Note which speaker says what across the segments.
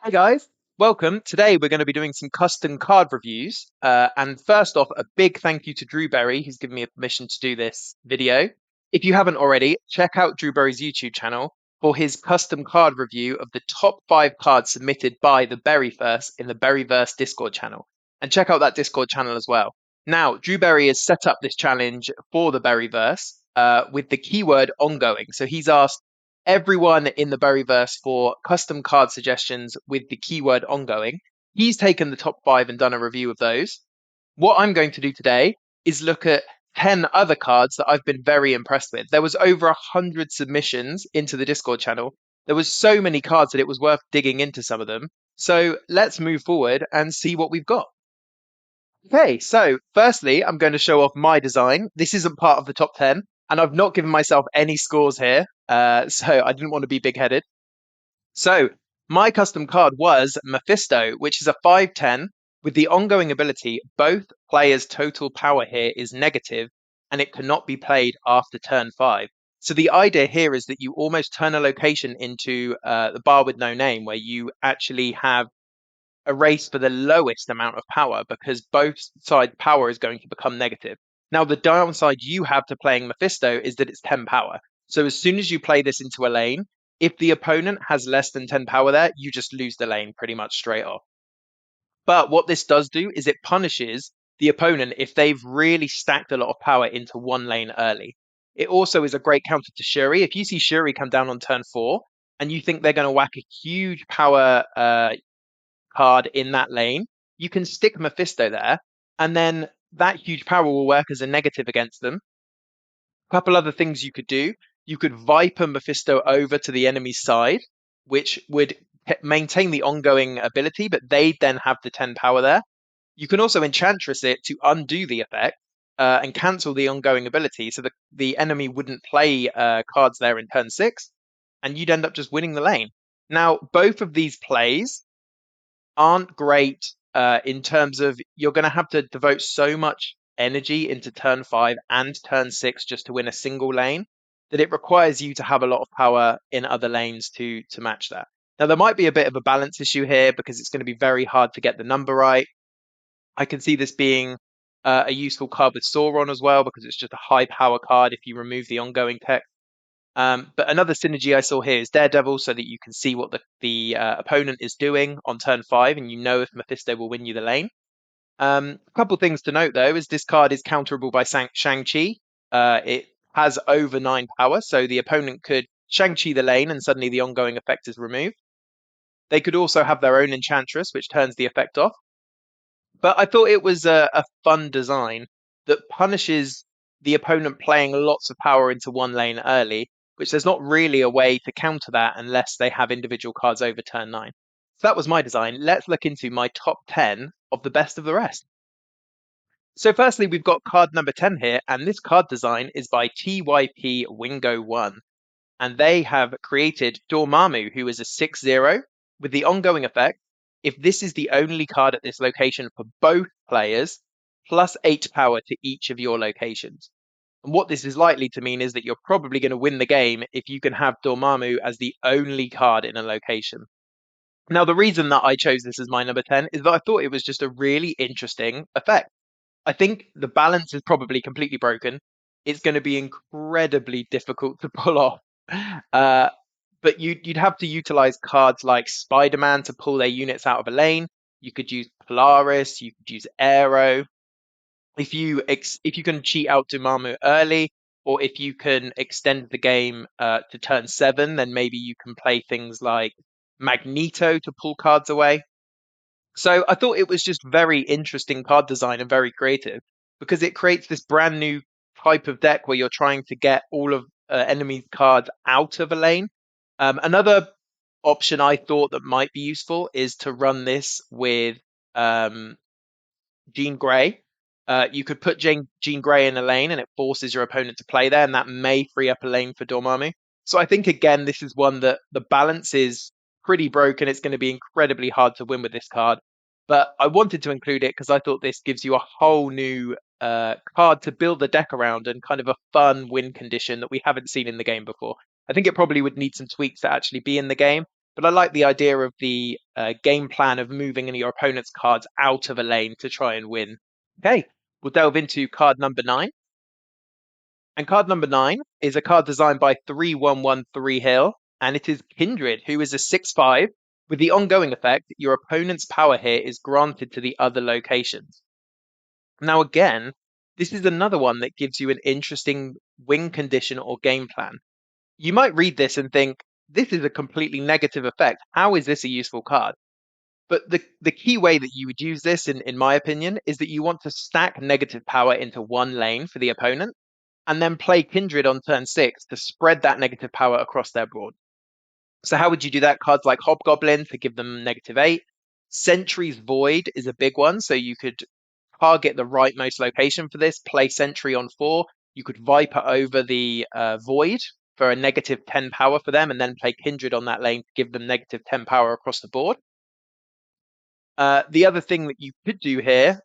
Speaker 1: Hi guys, welcome. Today we're going to be doing some custom card reviews. And first off, a big thank you to DrewBerry, who's given me a permission to do this video. If you haven't already, check out DrewBerry's YouTube channel for his custom card review of the top 5 cards submitted by the berryverse in the berryverse Discord channel. And check out that Discord channel as well. Now, DrewBerry has set up this challenge for the berryverse with the keyword ongoing. So he's asked everyone in the Berryverse for custom card suggestions with the keyword ongoing. He's taken the top 5 and done a review of those. What I'm going to do today is look at 10 other cards that I've been very impressed with. There was over 100 submissions into the Discord channel. There was so many cards that it was worth digging into some of them. So let's move forward and see what we've got. Okay, so firstly, I'm going to show off my design. This isn't part of the top 10, and I've not given myself any scores here, so I didn't want to be big-headed. So my custom card was Mephisto, which is a 5/10 with the ongoing ability. Both players' total power here is negative, and it cannot be played after turn 5. So the idea here is that you almost turn a location into the bar with no name, where you actually have a race for the lowest amount of power because both sides' power is going to become negative. Now, the downside you have to playing Mephisto is that it's 10 power. So as soon as you play this into a lane, if the opponent has less than 10 power there, you just lose the lane pretty much straight off. But what this does do is it punishes the opponent if they've really stacked a lot of power into one lane early. It also is a great counter to Shuri. If you see Shuri come down on turn 4 and you think they're going to whack a huge power card in that lane, you can stick Mephisto there, and then that huge power will work as a negative against them. A couple other things you could do. You could Viper Mephisto over to the enemy's side, which would maintain the ongoing ability, but they then have the 10 power there. You can also Enchantress it to undo the effect and cancel the ongoing ability so that the enemy wouldn't play cards there in turn 6, and you'd end up just winning the lane. Now, both of these plays aren't great in terms of you're going to have to devote so much energy into turn 5 and turn 6 just to win a single lane that it requires you to have a lot of power in other lanes to match that. Now, there might be a bit of a balance issue here because it's going to be very hard to get the number right. I can see this being a useful card with Sauron as well because it's just a high power card if you remove the ongoing text. But another synergy I saw here is Daredevil, so that you can see what the opponent is doing on turn 5, and you know if Mephisto will win you the lane. A couple things to note though is this card is counterable by Shang-Chi. It has over 9 power, so the opponent could Shang-Chi the lane, and suddenly the ongoing effect is removed. They could also have their own Enchantress, which turns the effect off. But I thought it was a fun design that punishes the opponent playing lots of power into one lane early, which there's not really a way to counter that unless they have individual cards over turn 9. So that was my design. Let's look into my top 10 of the best of the rest. So firstly, we've got card number 10 here, and this card design is by TYP Wingo 1. And they have created Dormammu, who is a 6/0 with the ongoing effect. If this is the only card at this location for both players, plus 8 power to each of your locations. And what this is likely to mean is that you're probably going to win the game if you can have Dormammu as the only card in a location. Now, the reason that I chose this as my number 10 is that I thought it was just a really interesting effect. I think the balance is probably completely broken. It's going to be incredibly difficult to pull off. Uh, but you'd have to utilize cards like Spider-Man to pull their units out of a lane. You could use Polaris. You could use Aero. If you can cheat out Dormammu early, or if you can extend the game to turn 7, then maybe you can play things like Magneto to pull cards away. So I thought it was just very interesting card design and very creative because it creates this brand new type of deck where you're trying to get all of enemy cards out of a lane. Another option I thought that might be useful is to run this with um, Jean Grey. You could put Jean Grey in a lane and it forces your opponent to play there, and that may free up a lane for Dormammu. So I think, again, this is one that the balance is pretty broken. It's going to be incredibly hard to win with this card. But I wanted to include it because I thought this gives you a whole new card to build the deck around and kind of a fun win condition that we haven't seen in the game before. I think it probably would need some tweaks to actually be in the game, but I like the idea of the game plan of moving any of your opponent's cards out of a lane to try and win. Okay, we'll delve into card number 9. And card number 9 is a card designed by 3113 Hill, and it is Kindred, who is a 6/5. With the ongoing effect, your opponent's power here is granted to the other locations. Now, again, this is another one that gives you an interesting win condition or game plan. You might read this and think, this is a completely negative effect. How is this a useful card? But the key way that you would use this, in my opinion, is that you want to stack negative power into one lane for the opponent and then play Kindred on turn 6 to spread that negative power across their board. So how would you do that? Cards like Hobgoblin to give them -8. Sentry's Void is a big one, so you could target the rightmost location for this, play Sentry on 4. You could Viper over the Void for a -10 power for them, and then play Kindred on that lane to give them -10 power across the board. The other thing that you could do here,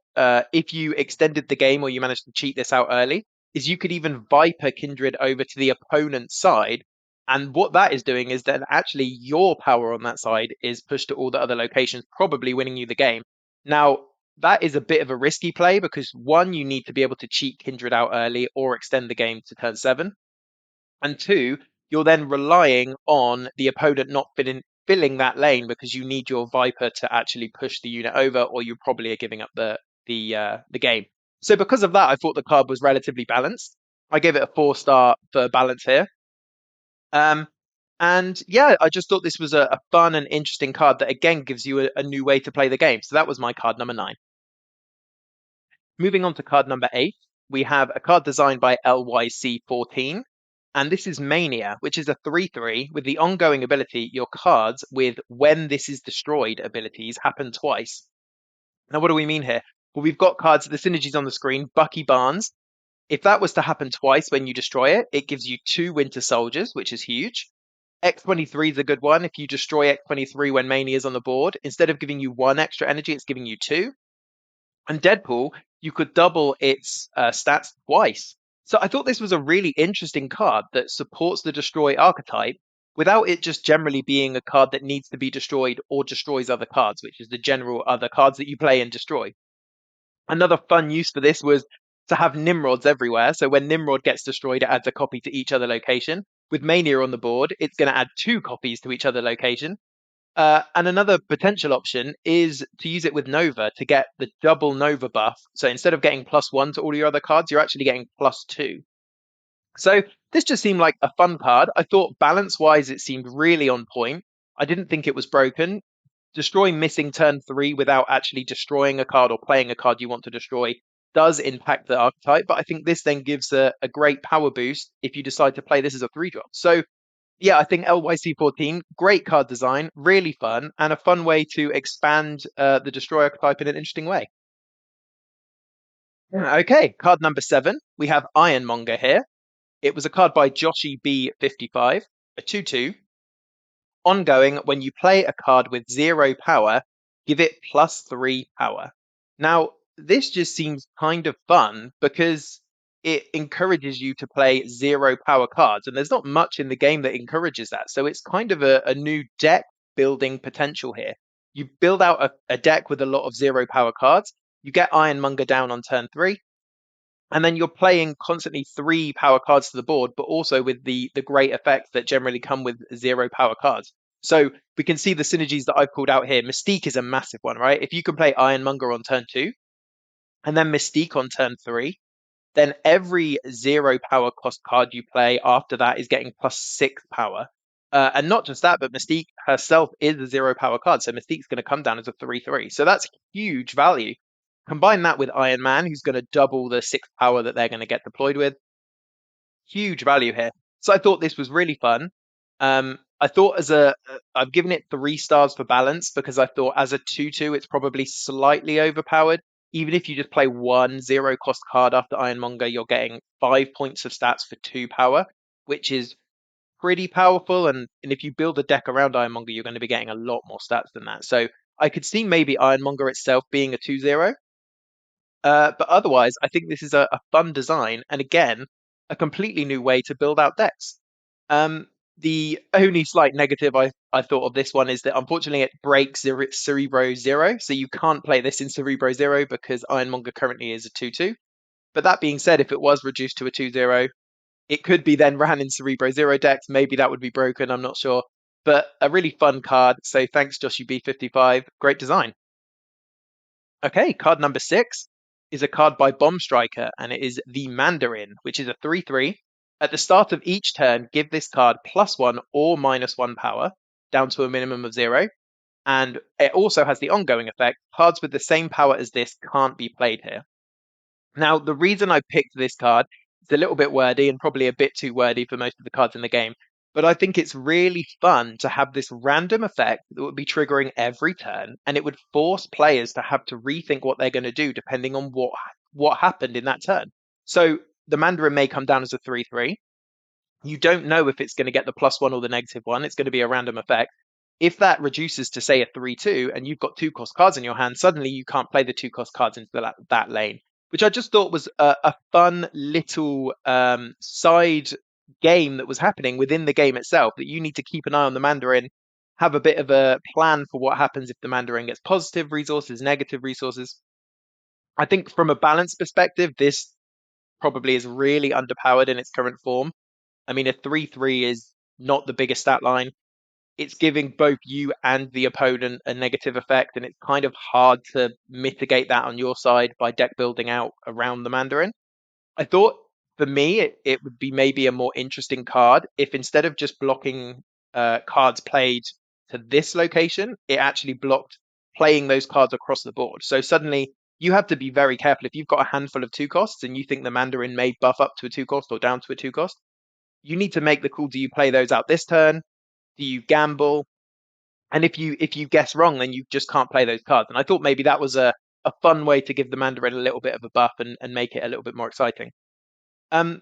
Speaker 1: if you extended the game or you managed to cheat this out early, is you could even Viper Kindred over to the opponent's side. And what that is doing is that actually your power on that side is pushed to all the other locations, probably winning you the game. Now, that is a bit of a risky play because one, you need to be able to cheat Kindred out early or extend the game to turn 7. And two, you're then relying on the opponent not filling that lane because you need your Viper to actually push the unit over, or you probably are giving up the game. So because of that, I thought the card was relatively balanced. I gave it a 4-star for balance here. Um, and yeah, I just thought this was a fun and interesting card that again gives you a new way to play the game. So that was my card number 9. Moving on to card number 8, we have a card designed by LYC14, and this is Mania, which is a 3/3 with the ongoing ability, your cards with when this is destroyed abilities happen twice. Now, what do we mean here? Well, we've got cards, the synergies on the screen, Bucky Barnes. If that was to happen twice when you destroy it, it gives you 2 Winter Soldiers, which is huge. X-23 is a good one. If you destroy X-23 when Mania is on the board, instead of giving you 1 extra energy, it's giving you 2. And Deadpool, you could double its stats twice. So I thought this was a really interesting card that supports the destroy archetype without it just generally being a card that needs to be destroyed or destroys other cards, which is the general other cards that you play and destroy. Another fun use for this was to have Nimrods everywhere. So when Nimrod gets destroyed, it adds a copy to each other location. With Mania on the board, it's going to add 2 copies to each other location. And another potential option is to use it with Nova to get the double Nova buff. So instead of getting +1 to all your other cards, you're actually getting +2. So this just seemed like a fun card. I thought balance-wise, it seemed really on point. I didn't think it was broken. Destroying missing turn 3 without actually destroying a card or playing a card you want to destroy does impact the archetype, but I think this then gives a great power boost if you decide to play this as a 3-drop. So yeah, I think LYC14, great card design, really fun, and a fun way to expand the destroyer type in an interesting way. Yeah. Okay, card number 7, we have Ironmonger here. It was a card by Joshi B55, a 2/2. Ongoing, when you play a card with 0 power, give it +3 power. Now, this just seems kind of fun because it encourages you to play 0 power cards, and there's not much in the game that encourages that. So it's kind of a new deck building potential here. You build out a deck with a lot of 0 power cards, you get Ironmonger down on turn 3, and then you're playing constantly 3 power cards to the board, but also with the great effects that generally come with 0 power cards. So we can see the synergies that I've pulled out here. Mystique is a massive one, right? If you can play Ironmonger on turn 2 and then Mystique on turn 3, then every 0 power cost card you play after that is getting +6 power. And not just that, but Mystique herself is a 0 power card. So Mystique's going to come down as a 3/3. So that's huge value. Combine that with Iron Man, who's going to double the 6 power that they're going to get deployed with. Huge value here. So I thought this was really fun. I thought I've given it 3 stars for balance because I thought as a 2/2, it's probably slightly overpowered. Even if you just play 1 0 cost card after Ironmonger, you're getting 5 points of stats for 2 power, which is pretty powerful. And if you build a deck around Ironmonger, you're going to be getting a lot more stats than that. So I could see maybe Ironmonger itself being a 2/0. But otherwise, I think this is a fun design, and again, a completely new way to build out decks. Um, The only slight negative I thought of this one is that unfortunately it breaks Cerebro Zero, so you can't play this in Cerebro Zero because Ironmonger currently is a 2/2. But that being said, if it was reduced to a 2/0, it could be then ran in Cerebro Zero decks. Maybe that would be broken, I'm not sure. But a really fun card, so thanks Joshy B55, great design. Okay, card number 6 is a card by Bomb Striker, and it is the Mandarin, which is a 3/3. At the start of each turn, give this card +1 or -1 power, down to a minimum of 0. And it also has the ongoing effect, cards with the same power as this can't be played here. Now, the reason I picked this card is a little bit wordy and probably a bit too wordy for most of the cards in the game, but I think it's really fun to have this random effect that would be triggering every turn, and it would force players to have to rethink what they're going to do depending on what happened in that turn. So the Mandarin may come down as a 3/3. You don't know if it's going to get the +1 or the -1. It's going to be a random effect. If that reduces to say a 3/2 and you've got 2-cost cards in your hand, suddenly you can't play the 2-cost cards into that lane, which I just thought was a fun little side game that was happening within the game itself, that you need to keep an eye on the Mandarin, have a bit of a plan for what happens if the Mandarin gets positive resources, negative resources. I think from a balance perspective, this probably is really underpowered in its current form. I mean, a 3/3 is not the biggest stat line. It's giving both you and the opponent a negative effect, and it's kind of hard to mitigate that on your side by deck building out around the Mandarin. I thought for me, it would be maybe a more interesting card if instead of just blocking cards played to this location, it actually blocked playing those cards across the board. So suddenly you have to be very careful. If you've got a handful of 2 costs and you think the Mandarin may buff up to a 2 cost or down to a 2 cost, you need to make the call. Do you play those out this turn? Do you gamble? And if you guess wrong, then you just can't play those cards. And I thought maybe that was a fun way to give the Mandarin a little bit of a buff and make it a little bit more exciting. Um,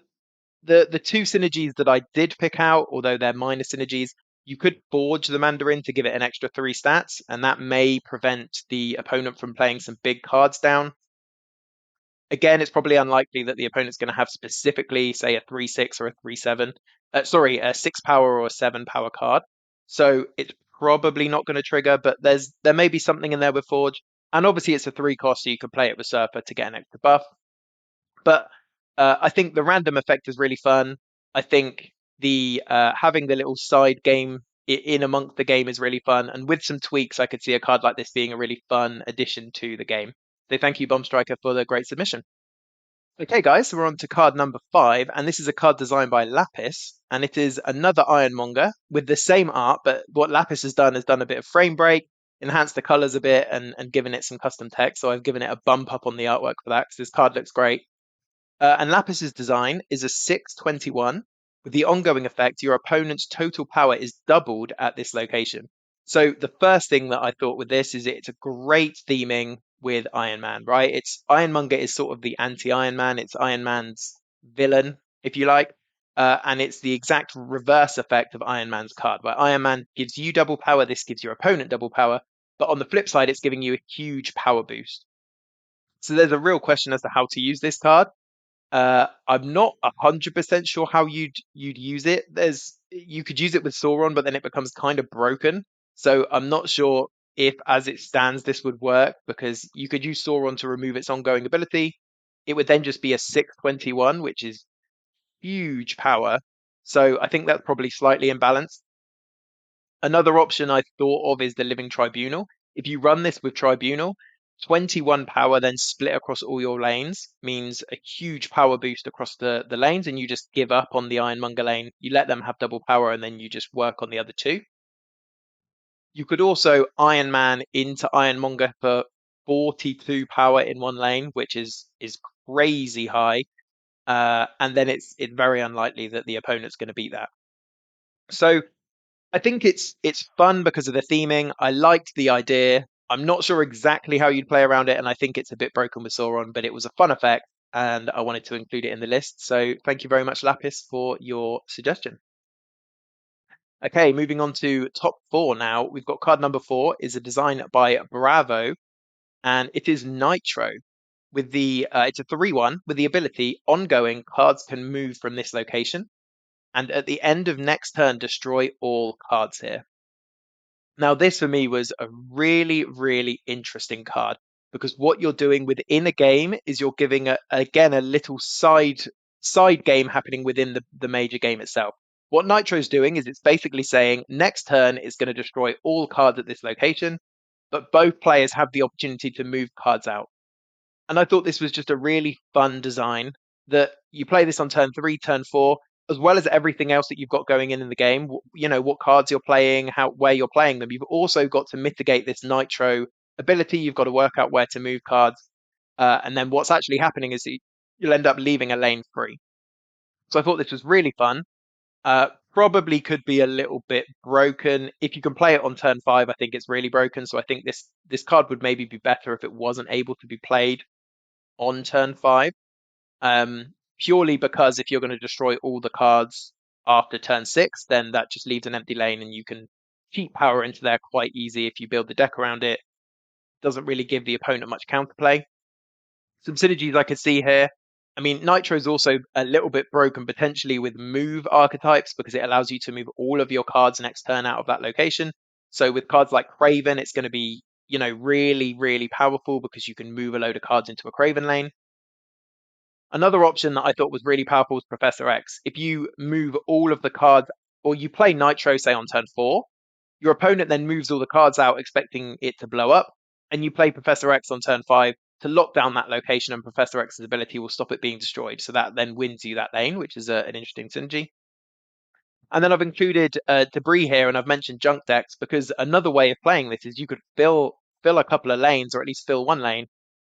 Speaker 1: the two synergies that I did pick out, although they're minor synergies, you could forge the Mandarin to give it an extra 3 stats, and that may prevent the opponent from playing some big cards down. Again, it's probably unlikely that the opponent's going to have specifically, say, a 3/6 or a 3/7. Sorry, a 6 power or a 7 power card. So it's probably not going to trigger, but there may be something in there with Forge. And obviously, it's a 3 cost, so you can play it with Surfer to get an extra buff. But I think the random effect is really fun. I think the having the little side game in amongst the game is really fun. And with some tweaks, I could see a card like this being a really fun addition to the game. So thank you, Bomb Striker, for the great submission. Okay, guys, so we're on to card number 5, and this is a card designed by Lapis, and it is another Ironmonger with the same art, but what Lapis has done a bit of frame break, enhanced the colors a bit, and given it some custom text. So I've given it a bump up on the artwork for that because this card looks great. And Lapis's design is a 6/21. With the ongoing effect, your opponent's total power is doubled at this location. So the first thing that I thought with this is it's a great theming with Iron Man, right? It's Ironmonger is sort of the anti-Iron Man. It's Iron Man's villain, if you like. And it's the exact reverse effect of Iron Man's card, where Iron Man gives you double power, this gives your opponent double power. But on the flip side, it's giving you a huge power boost. So there's a real question as to how to use this card. I'm not 100% sure how you'd use it. You could use it with Sauron, but then it becomes kind of broken. So I'm not sure if, as it stands, this would work because you could use Sauron to remove its ongoing ability. It would then just be a 6/21, which is huge power. So I think that's probably slightly imbalanced. Another option I thought of is the Living Tribunal. If you run this with Tribunal, 21 power then split across all your lanes means a huge power boost across the lanes, and you just give up on the Ironmonger lane. You let them have double power, and then you just work on the other two. You could also Iron Man into Ironmonger for 42 power in one lane, which is crazy high. And then it's very unlikely that the opponent's going to beat that. So I think it's fun because of the theming. I liked the idea. I'm not sure exactly how you'd play around it, and I think it's a bit broken with Sauron, but it was a fun effect, and I wanted to include it in the list. So thank you very much, Lapis, for your suggestion. Okay, moving on to top 4 now. We've got card number 4 is a design by Bravo, and it is Nitro. With the it's a 3/1 with the ability ongoing cards can move from this location. and at the end of next turn, destroy all cards here. Now, this for me was a really, really interesting card because what you're doing within a game is you're giving again a little side game happening within the major game itself. What Nitro's doing is it's basically saying next turn is going to destroy all cards at this location, but both players have the opportunity to move cards out. And I thought this was just a really fun design that you play this on turn 3, turn 4, as well as everything else that you've got going in the game. You know, what cards you're playing, where you're playing them. You've also got to mitigate this Nitro ability. You've got to work out where to move cards. And then what's actually happening is you'll end up leaving a lane free. So I thought this was really fun. Probably could be a little bit broken. If you can play it on turn 5, I think it's really broken. So I think this card would maybe be better if it wasn't able to be played on turn 5, purely because if you're going to destroy all the cards after turn 6, then that just leaves an empty lane and you can cheat power into there quite easy if you build the deck around it. Doesn't really give the opponent much counterplay. Some synergies I could see here. I mean, Nitro is also a little bit broken potentially with move archetypes because it allows you to move all of your cards next turn out of that location. So with cards like Craven, it's going to be, you know, really, really powerful because you can move a load of cards into a Craven lane. Another option that I thought was really powerful was Professor X. If you move all of the cards, or you play Nitro, say on turn 4, your opponent then moves all the cards out expecting it to blow up, and you play Professor X on turn 5 to lock down that location, and Professor X's ability will stop it being destroyed. So that then wins you that lane, which is an interesting synergy. And then I've included debris here, and I've mentioned junk decks because another way of playing this is you could fill a couple of lanes, or at least fill one lane.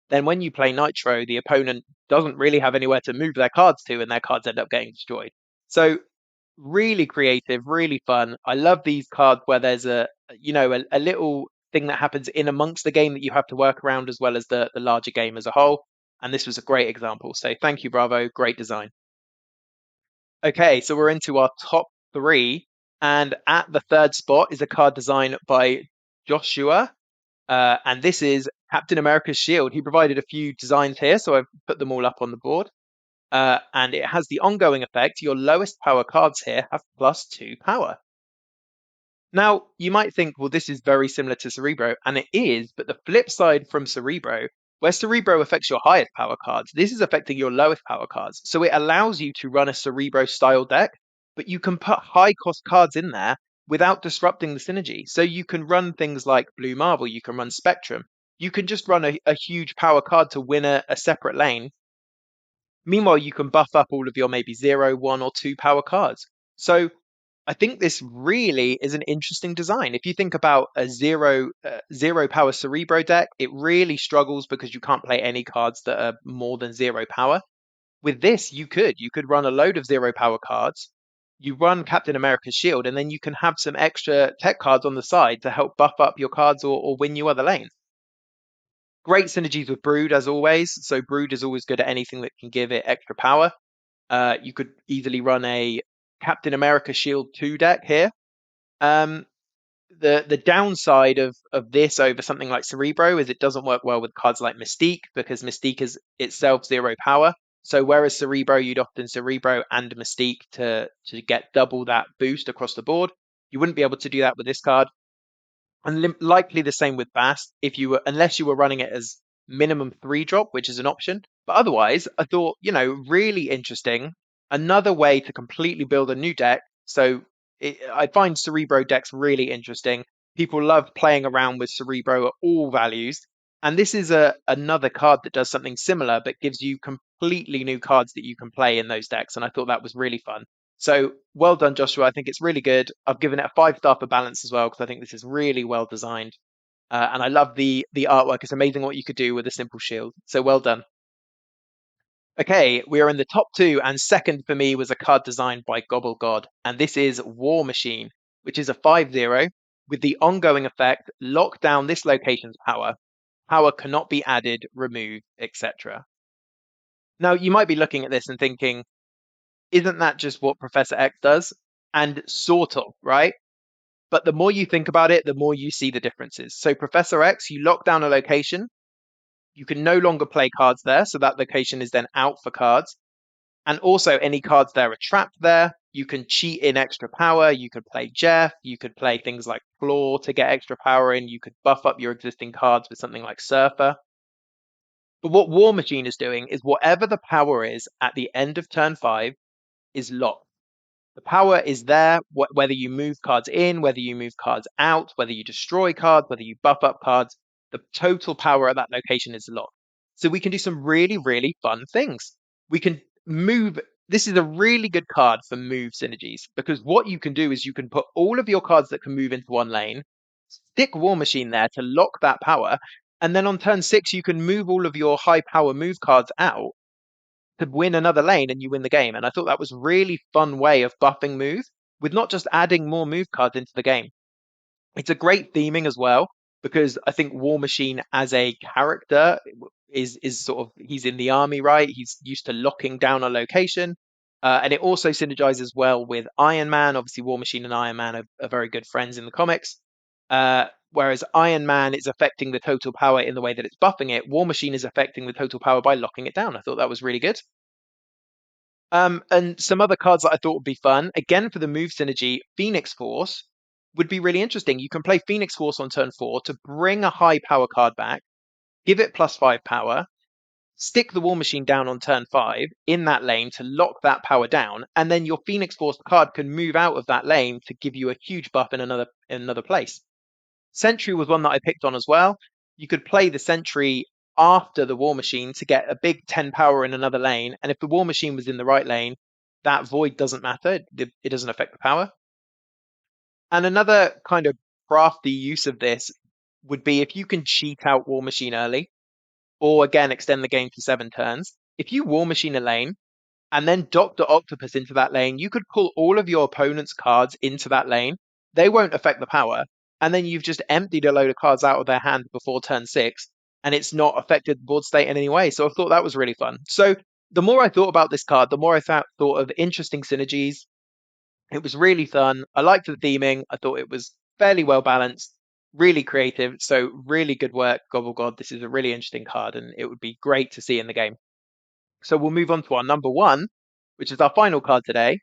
Speaker 1: Then when you play Nitro, the opponent doesn't really have anywhere to move their cards to, and their cards end up getting destroyed. So really creative, really fun. I love these cards where there's a little thing that happens in amongst the game that you have to work around, as well as the larger game as a whole. And this was a great example. So thank you, Bravo. Great design. Okay, so we're into our top 3, and at the 3rd spot is a card design by Joshua, and this is Captain America's shield. He provided a few designs here, so I've put them all up on the board, and it has the ongoing effect. Your lowest power cards here have +2 power. Now, you might think, well, this is very similar to Cerebro, and it is, but the flip side from Cerebro, where Cerebro affects your highest power cards, this is affecting your lowest power cards. So it allows you to run a Cerebro style deck, but you can put high cost cards in there without disrupting the synergy. So you can run things like Blue Marvel, you can run Spectrum, you can just run a huge power card to win a separate lane. Meanwhile, you can buff up all of your maybe 0, 1, or 2 power cards. So I think this really is an interesting design. If you think about a zero power Cerebro deck, it really struggles because you can't play any cards that are more than 0 power. With this, you could run a load of 0 power cards. You run Captain America's shield, and then you can have some extra tech cards on the side to help buff up your cards or win you other lanes. Great synergies with Brood as always. So Brood is always good at anything that can give it extra power. You could easily run a Captain America Shield 2 deck here. The downside of this over something like Cerebro is it doesn't work well with cards like Mystique because Mystique is itself 0 power. So whereas Cerebro, you'd often Cerebro and Mystique to get double that boost across the board. You wouldn't be able to do that with this card. And likely the same with Bast, unless you were running it as minimum 3 drop, which is an option. But otherwise, I thought, really interesting. Another way to completely build a new deck. So I find Cerebro decks really interesting. People love playing around with Cerebro at all values. And this is another card that does something similar, but gives you completely new cards that you can play in those decks. And I thought that was really fun. So well done, Joshua. I think it's really good. I've given it a 5-star for balance as well because I think this is really well designed, and I love the artwork. It's amazing what you could do with a simple shield. So well done. Okay, we are in the top 2, and second for me was a card designed by Gobble God, and this is War Machine, which is a 5/0 with the ongoing effect: lock down this location's power. Power cannot be added, removed, etc. Now you might be looking at this and thinking, isn't that just what Professor X does? And sort of, right? But the more you think about it, the more you see the differences. So Professor X, you lock down a location, you can no longer play cards there, so that location is then out for cards. And also any cards there are trapped there. You can cheat in extra power. You could play Jeff. You could play things like Claw to get extra power in. You could buff up your existing cards with something like Surfer. But what War Machine is doing is whatever the power is at the end of turn 5 is locked. The power is there, whether you move cards in, whether you move cards out, whether you destroy cards, whether you buff up cards, the total power at that location is locked. So we can do some really, really fun things. We can move. This is a really good card for move synergies because what you can do is you can put all of your cards that can move into one lane, stick War Machine there to lock that power, and then on turn 6, you can move all of your high power move cards out to win another lane and you win the game. And I thought that was a really fun way of buffing move with not just adding more move cards into the game. It's a great theming as well because I think War Machine as a character is sort of he's in the army, right? He's used to locking down a location. And it also synergizes well with Iron Man. Obviously, War Machine and Iron Man are very good friends in the comics. Whereas Iron Man is affecting the total power in the way that it's buffing it, War Machine is affecting the total power by locking it down. I thought that was really good. And some other cards that I thought would be fun, again for the move synergy, Phoenix Force would be really interesting. You can play Phoenix Force on turn 4 to bring a high power card back, give it +5 power, stick the War Machine down on turn 5 in that lane to lock that power down, and then your Phoenix Force card can move out of that lane to give you a huge buff in another place. Sentry was one that I picked on as well. You could play the Sentry after the War Machine to get a big 10 power in another lane. And if the War Machine was in the right lane, that void doesn't matter. It doesn't affect the power. And another kind of crafty use of this would be if you can cheat out War Machine early, or again, extend the game to 7 turns. If you War Machine a lane, and then Dr. Octopus into that lane, you could pull all of your opponent's cards into that lane. They won't affect the power. And then you've just emptied a load of cards out of their hand before turn 6, and it's not affected the board state in any way. So I thought that was really fun. So the more I thought about this card, the more I thought of interesting synergies. It was really fun. I liked the theming. I thought it was fairly well balanced, really creative. So really good work, Gobble God. This is a really interesting card, and it would be great to see in the game. So we'll move on to our number 1, which is our final card today.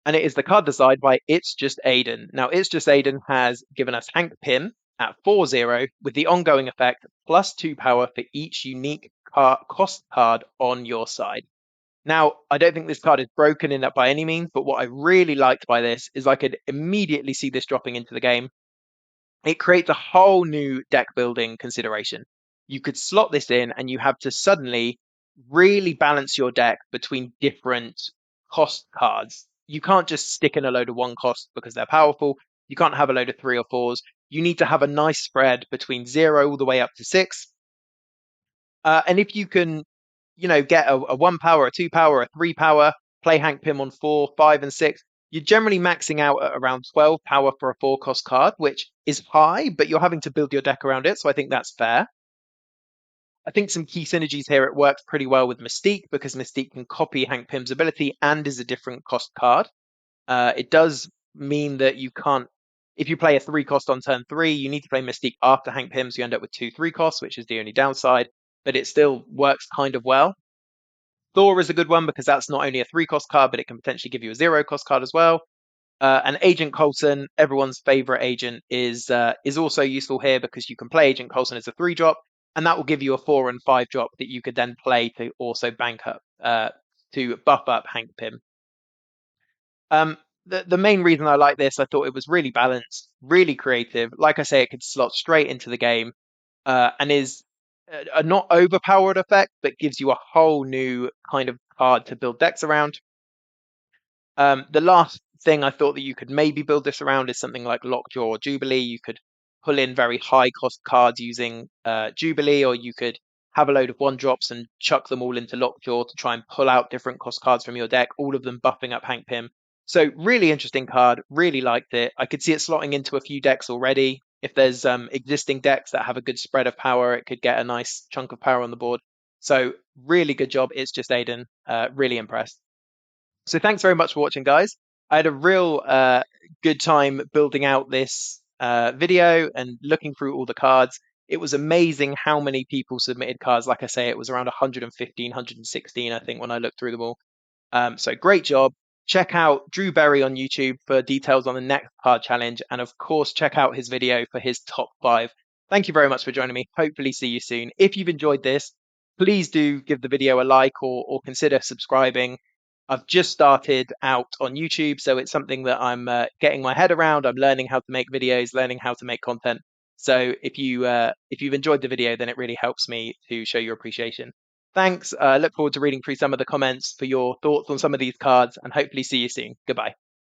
Speaker 1: And it is the card designed by It's Just Aiden. Now, It's Just Aiden has given us Hank Pym at 4-0 with the ongoing effect +2 power for each unique cost card on your side. Now, I don't think this card is broken in that by any means, but what I really liked by this is I could immediately see this dropping into the game. It creates a whole new deck building consideration. You could slot this in and you have to suddenly really balance your deck between different cost cards. You can't just stick in a load of 1 cost because they're powerful. You can't have a load of 3 or 4s. You need to have a nice spread between 0 all the way up to 6. And if you can, get a 1 power, a 2 power, a 3 power, play Hank Pym on 4, 5, and 6, you're generally maxing out at around 12 power for a 4 cost card, which is high, but you're having to build your deck around it. So I think that's fair. I think some key synergies here. It works pretty well with Mystique because Mystique can copy Hank Pym's ability and is a different cost card. It does mean that you can't, if you play a 3 cost on turn 3, you need to play Mystique after Hank Pym, so you end up with 2 3 costs, which is the only downside, but it still works kind of well. Thor is a good one because that's not only a 3 cost card, but it can potentially give you a 0 cost card as well. And Agent Coulson, everyone's favorite agent, is also useful here because you can play Agent Coulson as a 3 drop, and that will give you a 4 and 5 drop that you could then play to also bank up to buff up Hank Pym. The main reason I like this, I thought it was really balanced, really creative. Like I say, it could slot straight into the game, and is a not overpowered effect, but gives you a whole new kind of card to build decks around. The last thing I thought that you could maybe build this around is something like Lockjaw or Jubilee. You could pull in very high cost cards using Jubilee, or you could have a load of 1 drops and chuck them all into Lockjaw to try and pull out different cost cards from your deck, all of them buffing up Hank Pym. So really interesting card, really liked it. I could see it slotting into a few decks already. If there's existing decks that have a good spread of power, it could get a nice chunk of power on the board. So really good job. It's Just Aiden. Really impressed. So thanks very much for watching, guys. I had a real good time building out this video and looking through all the cards. It was amazing how many people submitted cards. Like I say, it was around 115, 116, I think, when I looked through them all. So great job. Check out DrewBerry on YouTube for details on the next card challenge. And of course, check out his video for his top 5. Thank you very much for joining me. Hopefully see you soon. If you've enjoyed this, please do give the video a like or consider subscribing. I've just started out on YouTube, so it's something that I'm getting my head around. I'm learning how to make videos, learning how to make content. So if you've enjoyed the video, then it really helps me to show your appreciation. Thanks. Look forward to reading through some of the comments for your thoughts on some of these cards, and hopefully see you soon. Goodbye.